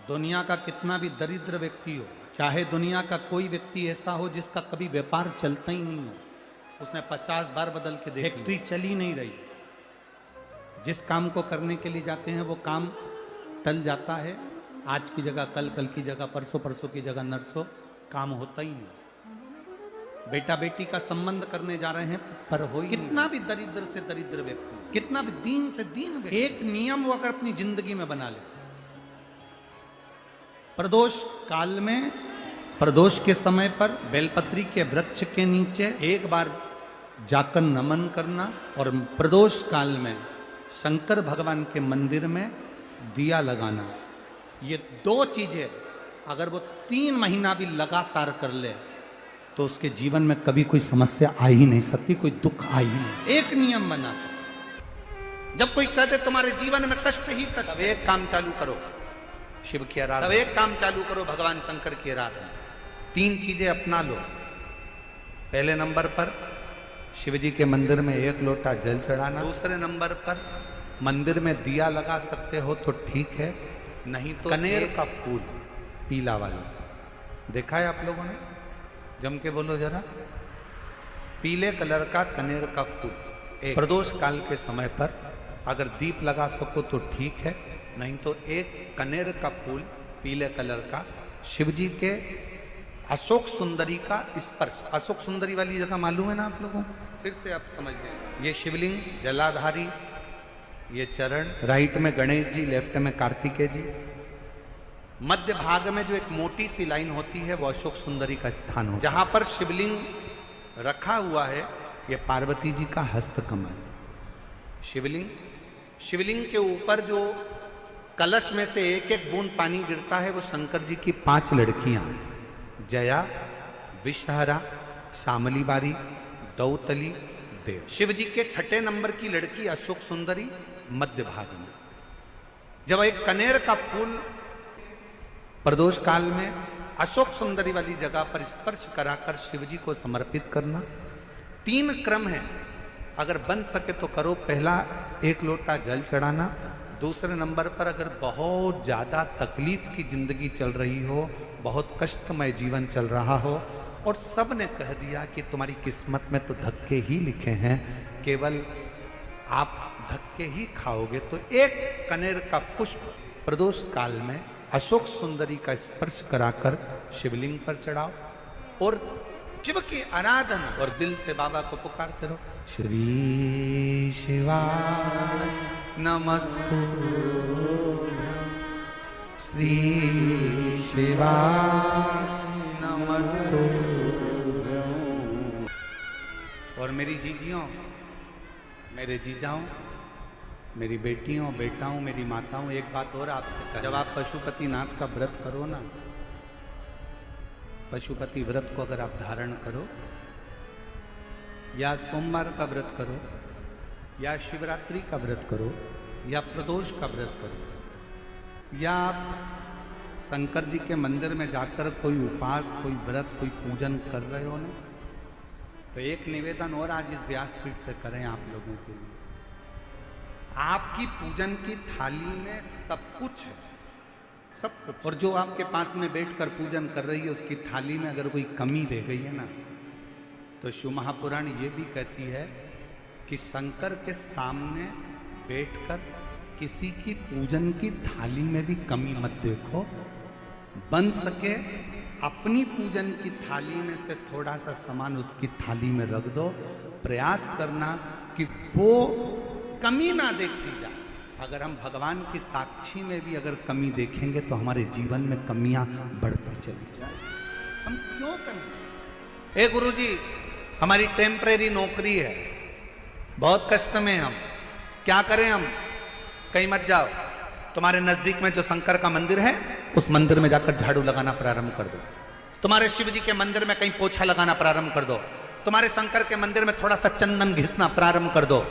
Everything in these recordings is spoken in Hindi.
दुनिया का कितना भी दरिद्र व्यक्ति हो, चाहे दुनिया का कोई व्यक्ति ऐसा हो जिसका कभी व्यापार चलता ही नहीं हो, उसने 50 बार बदल के देख, फैक्ट्री चल ही नहीं रही, जिस काम को करने के लिए जाते हैं वो काम टल जाता है, आज की जगह कल, कल की जगह परसों, परसों की जगह नरसों, काम होता ही नहीं। बेटा बेटी का संबंध करने जा रहे हैं पर हो, कितना भी दरिद्र से दरिद्र व्यक्ति, कितना भी दीन से दीन व्यक्ति, एक नियम वो अगर अपनी जिंदगी में बना ले, प्रदोष काल में, प्रदोष के समय पर बेलपत्री के वृक्ष के नीचे एक बार जाकर नमन करना, और प्रदोष काल में शंकर भगवान के मंदिर में दिया लगाना। ये दो चीजें अगर वो 3 महीना भी लगातार कर ले तो उसके जीवन में कभी कोई समस्या आ ही नहीं सकती, कोई दुख आ ही नहीं। एक नियम बना, जब कोई कहते तुम्हारे जीवन में कष्ट ही कष्ट, तब एक काम चालू करो, शिव की आराधना, तब एक काम चालू करो, भगवान शंकर की आराधना। 3 चीजें अपना लो। पहले नंबर पर शिव जी के मंदिर में 1 लोटा जल चढ़ाना, दूसरे नंबर पर मंदिर में दिया लगा सकते हो तो ठीक है, नहीं तो कनेर का फूल पीला वाला, देखा है आप लोगों ने? जम के बोलो जरा। पीले कलर का कनेर का फूल प्रदोष काल के समय पर अगर दीप लगा सको तो ठीक है, नहीं तो एक कनेर का फूल पीले कलर का, शिव जी के अशोक सुंदरी का स्पर्श, अशोक सुंदरी वाली जगह मालूम है ना आप लोगों को? फिर से आप समझ लें, ये शिवलिंग जलाधारी, ये चरण, राइट में गणेश जी, लेफ्ट में कार्तिकेय जी, मध्य भाग में जो एक मोटी सी लाइन होती है वो अशोक सुंदरी का स्थान हो, जहां पर शिवलिंग रखा हुआ है ये पार्वती जी का हस्त कमल। शिवलिंग के ऊपर जो कलश में से एक एक बूंद पानी गिरता है वो शंकर जी की 5 लड़कियां, जया, विषहरा, शामली बारी, दौतली, देव। शिव जी के 6ठे नंबर की लड़की अशोक सुंदरी मध्य भाग में। जब एक कनेर का फूल प्रदोष काल में अशोक सुंदरी वाली जगह पर स्पर्श कराकर शिव जी को समर्पित करना। 3 क्रम है, अगर बन सके तो करो। पहला 1 लोटा जल चढ़ाना, दूसरे नंबर पर अगर बहुत ज्यादा तकलीफ की जिंदगी चल रही हो, बहुत कष्टमय जीवन चल रहा हो और सब ने कह दिया कि तुम्हारी किस्मत में तो धक्के ही लिखे हैं, केवल आप धक्के ही खाओगे, तो 1 कनेर का पुष्प प्रदोष काल में अशोक सुंदरी का स्पर्श कराकर शिवलिंग पर चढ़ाओ और शिव की आराधना और दिल से बाबा को पुकारते रहो, श्री शिवाय नमस्तु, श्री शिवाय नमस्तु। और मेरी जीजियों, मेरे जीजाओं, मेरी बेटियों, बेटाओं, मेरी माताओं, एक बात और आपसे, जब आप पशुपति नाथ का व्रत करो ना, पशुपति व्रत को अगर आप धारण करो, या सोमवार का व्रत करो, या शिवरात्रि का व्रत करो, या प्रदोष का व्रत करो, या आप शंकर जी के मंदिर में जाकर कोई उपास, कोई व्रत, कोई पूजन कर रहे हो ना, तो एक निवेदन और आज इस व्यासपीठ से करें आप लोगों के लिए। आपकी पूजन की थाली में सब कुछ है, सब कुछ, और जो आपके पास में बैठकर पूजन कर रही है उसकी थाली में अगर कोई कमी रह गई है ना, तो शिव महापुराण ये भी कहती है कि शंकर के सामने बैठकर किसी की पूजन की थाली में भी कमी मत देखो, बन सके अपनी पूजन की थाली में से थोड़ा सा सामान उसकी थाली में रख दो, प्रयास करना कि वो कमी ना देखी जाए। अगर हम भगवान की साक्षी में भी अगर कमी देखेंगे तो हमारे जीवन में कमियां बढ़ती चली जाए। हम क्यों कमी? गुरुजी हमारी टेम्परेरी नौकरी है, बहुत कष्ट में हम, क्या करें हम? कहीं मत जाओ, तुम्हारे नजदीक में जो शंकर का मंदिर है उस मंदिर में जाकर झाड़ू लगाना प्रारंभ कर दो, तुम्हारे शिव जी के मंदिर में कहीं पोछा लगाना प्रारंभ कर दो, तुम्हारे शंकर के मंदिर में थोड़ा सा चंदन घिसना प्रारंभ कर दो।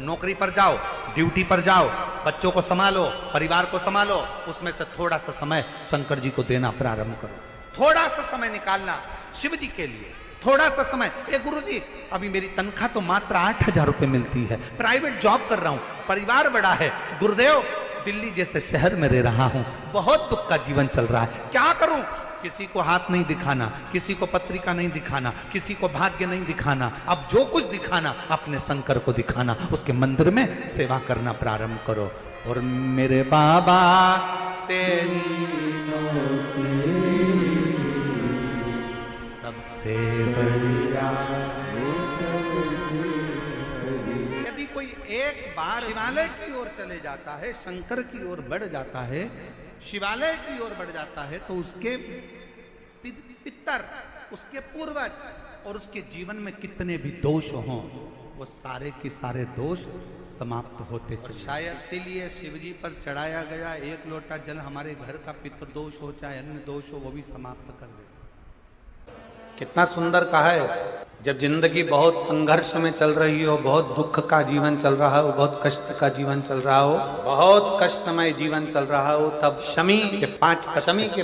नौकरी पर जाओ, ड्यूटी पर जाओ, बच्चों को संभालो, परिवार को संभालो, उसमें से थोड़ा सा समय शंकर जी को देना प्रारंभ करो, थोड़ा सा समय निकालना शिव जी के लिए, थोड़ा सा समय। गुरुजी अभी मेरी तनख्वाह तो मात्र 8,000 रुपए मिलती है, प्राइवेट जॉब कर रहा हूं, परिवार बड़ा है, गुरुदेव दिल्ली जैसे शहर में रह रहा हूं, बहुत दुख का जीवन चल रहा है, क्या करूं? किसी को हाथ नहीं दिखाना, किसी को पत्रिका नहीं दिखाना, किसी को भाग्य नहीं दिखाना, अब जो कुछ दिखाना अपने शंकर को दिखाना, उसके मंदिर में सेवा करना प्रारंभ करो। और मेरे बाबा तेरी सबसे बढ़िया। यदि कोई एक बार शिवालय की ओर चले जाता है, शंकर की ओर बढ़ जाता है, शिवालय की ओर बढ़ जाता है, तो उसके पितर, उसके पूर्वज और उसके जीवन में कितने भी दोष हों, वो सारे के सारे दोष समाप्त होते चले। शायद इसीलिए शिवजी पर चढ़ाया गया एक लोटा जल हमारे घर का पितृदोष हो चाहे अन्य दोष हो, वो भी समाप्त कर दे। कितना सुंदर कहा है। जब जिंदगी बहुत संघर्ष में चल रही हो, बहुत दुख का जीवन चल रहा हो, बहुत कष्ट का जीवन चल रहा हो, बहुत कष्टमय जीवन चल रहा हो, तब शमी के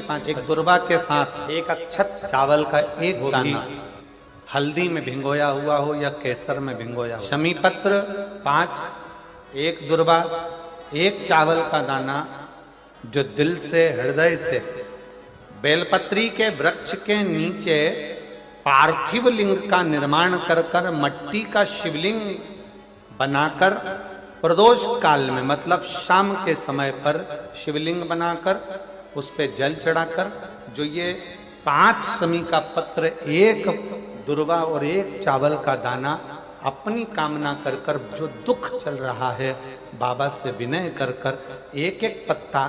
पांच एक दुर्वा के साथ एक अक्षत चावल का एक दाना हल्दी में भिंगोया हुआ हो या केसर में भिंगोया हो, शमी पत्र 5, एक दुर्वा, एक चावल का दाना, जो दिल से हृदय से बेलपत्री के वृक्ष के नीचे पार्थिव लिंग का निर्माण कर कर मट्टी का शिवलिंग बनाकर प्रदोष काल में, मतलब शाम के समय पर शिवलिंग बनाकर उस पे जल चढ़ाकर, जो ये 5 शमी का पत्र, एक दुर्वा और एक चावल का दाना, अपनी कामना कर कर जो दुख चल रहा है बाबा से विनय कर कर एक एक पत्ता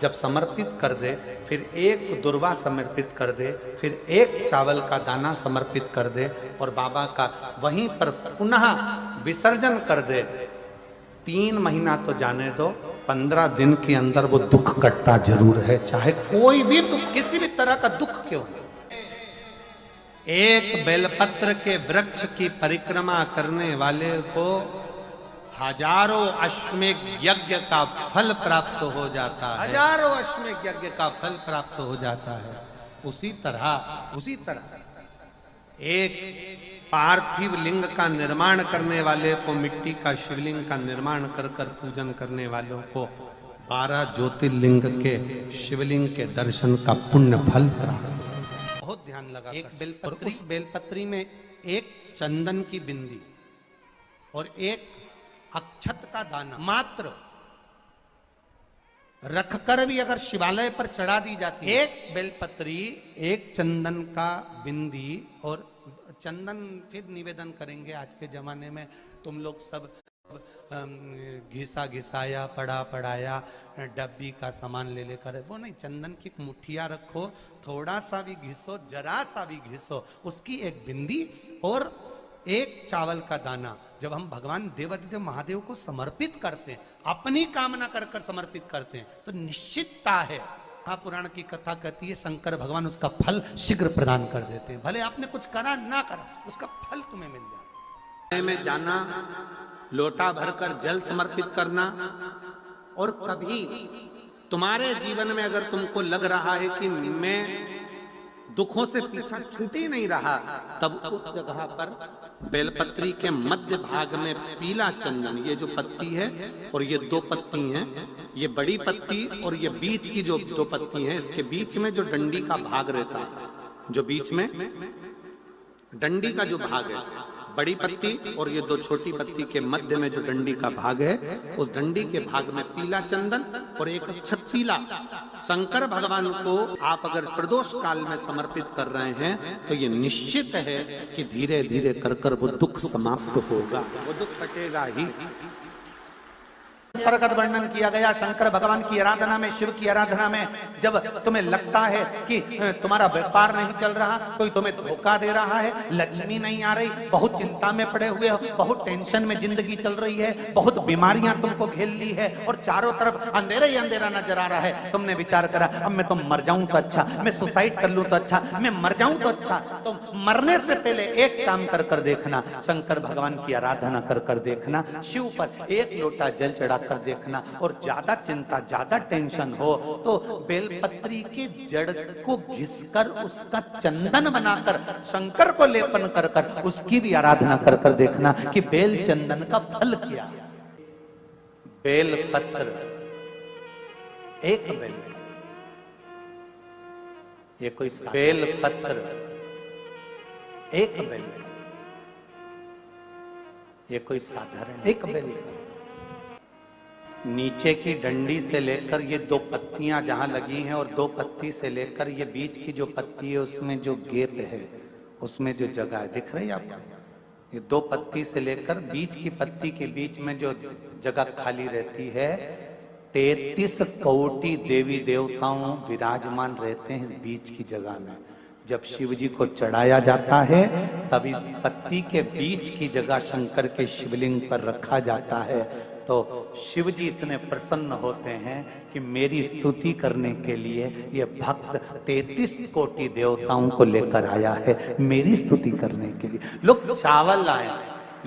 जब समर्पित कर दे, फिर एक दुर्वा समर्पित कर दे, फिर एक चावल का दाना समर्पित कर दे और बाबा का वहीं पर पुनः विसर्जन कर दे, 3 महीना तो जाने दो, 15 दिन के अंदर वो दुख कटता जरूर है, चाहे कोई भी दुख, किसी भी तरह का दुख क्यों हो। एक बेलपत्र के वृक्ष की परिक्रमा करने वाले को हजारों अश्वमेघ यज्ञ का फल प्राप्त हो जाता है, हजारों अश्वमेघ यज्ञ का फल प्राप्त हो जाता है। उसी तरह एक पार्थिव लिंग का निर्माण करने वाले को, मिट्टी का शिवलिंग का निर्माण कर कर पूजन करने वालों को 12 ज्योतिर्लिंग के शिवलिंग के दर्शन का पुण्य फल प्राप्त। बहुत ध्यान लगा। एक बेलपत्री, उस बेलपत्री में एक चंदन की बिंदी और एक अक्षत का दाना मात्र रखकर भी अगर शिवालय पर चढ़ा दी जाती है, एक बेलपत्री, एक चंदन का बिंदी, और चंदन फिर निवेदन करेंगे। आज के जमाने में तुम लोग सब घिसा घिसाया, पड़ा पड़ाया, डब्बी का सामान ले लेकर, वो नहीं, चंदन की मुठिया रखो, थोड़ा सा भी घिसो, जरा सा भी घिसो, उसकी एक बिंदी और एक चावल का दाना जब हम भगवान देवादिदेव महादेव को समर्पित करते हैं, अपनी कामना कर कर समर्पित करते हैं, तो निश्चितता है, महापुराण की कथा कहती है, शंकर भगवान उसका फल शीघ्र प्रदान कर देते हैं। भले आपने कुछ करा ना करा, उसका फल तुम्हें मिल जाता। में जाना, लोटा भरकर जल समर्पित करना, और कभी तुम्हारे जीवन में अगर तुमको लग रहा है कि मैं दुखों से पीछा छूट ही नहीं रहा, तब उस जगह पर बेलपत्री के मध्य भाग में पीला चंदन, ये जो पत्ती है और ये 2 पत्ती हैं, ये बड़ी पत्ती और ये बीच की जो 2 पत्ती हैं, इसके बीच में जो डंडी का भाग रहता है, जो बीच में डंडी का जो भाग है, बड़ी पत्ती और ये 2 छोटी पत्ती के मध्य में जो डंडी का भाग है, उस डंडी के भाग में पीला चंदन और एक अक्षत पीला, शंकर भगवान को आप अगर प्रदोष काल में समर्पित कर रहे हैं, तो ये निश्चित है कि धीरे धीरे कर कर वो दुख समाप्त होगा, वो दुख कटेगा ही। प्रगत वर्णन किया गया शंकर भगवान की आराधना में, शिव की आराधना में, जब तुम्हें लगता है कि तुम्हारा व्यापार नहीं चल रहा, कोई तुम्हें धोखा दे रहा है, लक्ष्मी नहीं आ रही, बहुत चिंता में पड़े हुए हो, बहुत टेंशन में जिंदगी चल रही है, बहुत बीमारियां तुमको घेर ली है और चारों तरफ अंधेरा ही अंधेरा नजर आ रहा है, तुमने विचार करा अब मैं तो मर जाऊं तो अच्छा, मैं सुसाइड कर लूं तो अच्छा, मैं मर जाऊं तो अच्छा, तो मरने से पहले एक काम कर कर देखना, शंकर भगवान की आराधना कर कर देखना, शिव पर एक लोटा जल चढ़ा कर देखना, और ज्यादा चिंता, ज्यादा टेंशन हो तो बेलपत्री के जड़ को घिसकर उसका चंदन बनाकर शंकर को लेपन कर कर उसकी भी आराधना कर कर देखना कि बेल चंदन का फल क्या। बेलपत्र एक बेल, ये कोई बेल पत्र, एक बेल, ये कोई साधारण एक बेल। नीचे की डंडी से लेकर ये दो पत्तियां जहां लगी हैं और दो पत्ती से लेकर ये बीच की जो पत्ती है उसमें जो गैप है, उसमें जो जगह है, दिख रही है आपको? ये दो पत्ती से लेकर बीच की पत्ती के बीच में जो जगह खाली रहती है, 33 कोटि देवी देवताओं विराजमान रहते हैं इस बीच की जगह में। जब शिव जी को चढ़ाया जाता है तब इस पत्ती के बीच की जगह शंकर के शिवलिंग पर रखा जाता है। तो शिव जी इतने प्रसन्न होते हैं कि मेरी स्तुति करने के लिए ये भक्त 33 कोटि देवताओं को लेकर आया है, मेरी स्तुति करने के लिए। लोग चावल लाए,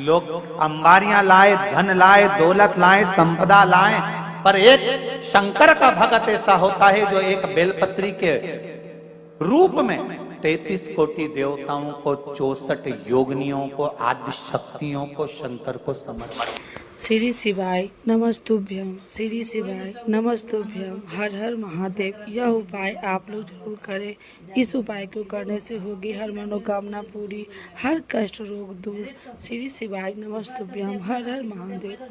लोग अंबारियां लाए, धन लाए, दौलत लाए, संपदा लाए, पर एक शंकर का भक्त ऐसा होता है जो एक बेलपत्री के रूप में 33 कोटि देवताओं को, 64 योगिनियों को, आदि शक्तियों को शंकर को समर्पित। श्री शिवाय नमस्तुभ्यम, श्री शिवाय नमस्तुभ्यम, हर हर महादेव। यह उपाय आप लोग जरूर करें। इस उपाय को करने से होगी हर मनोकामना पूरी, हर कष्ट रोग दूर। श्री शिवाय नमस्तुभ्यम, हर हर महादेव।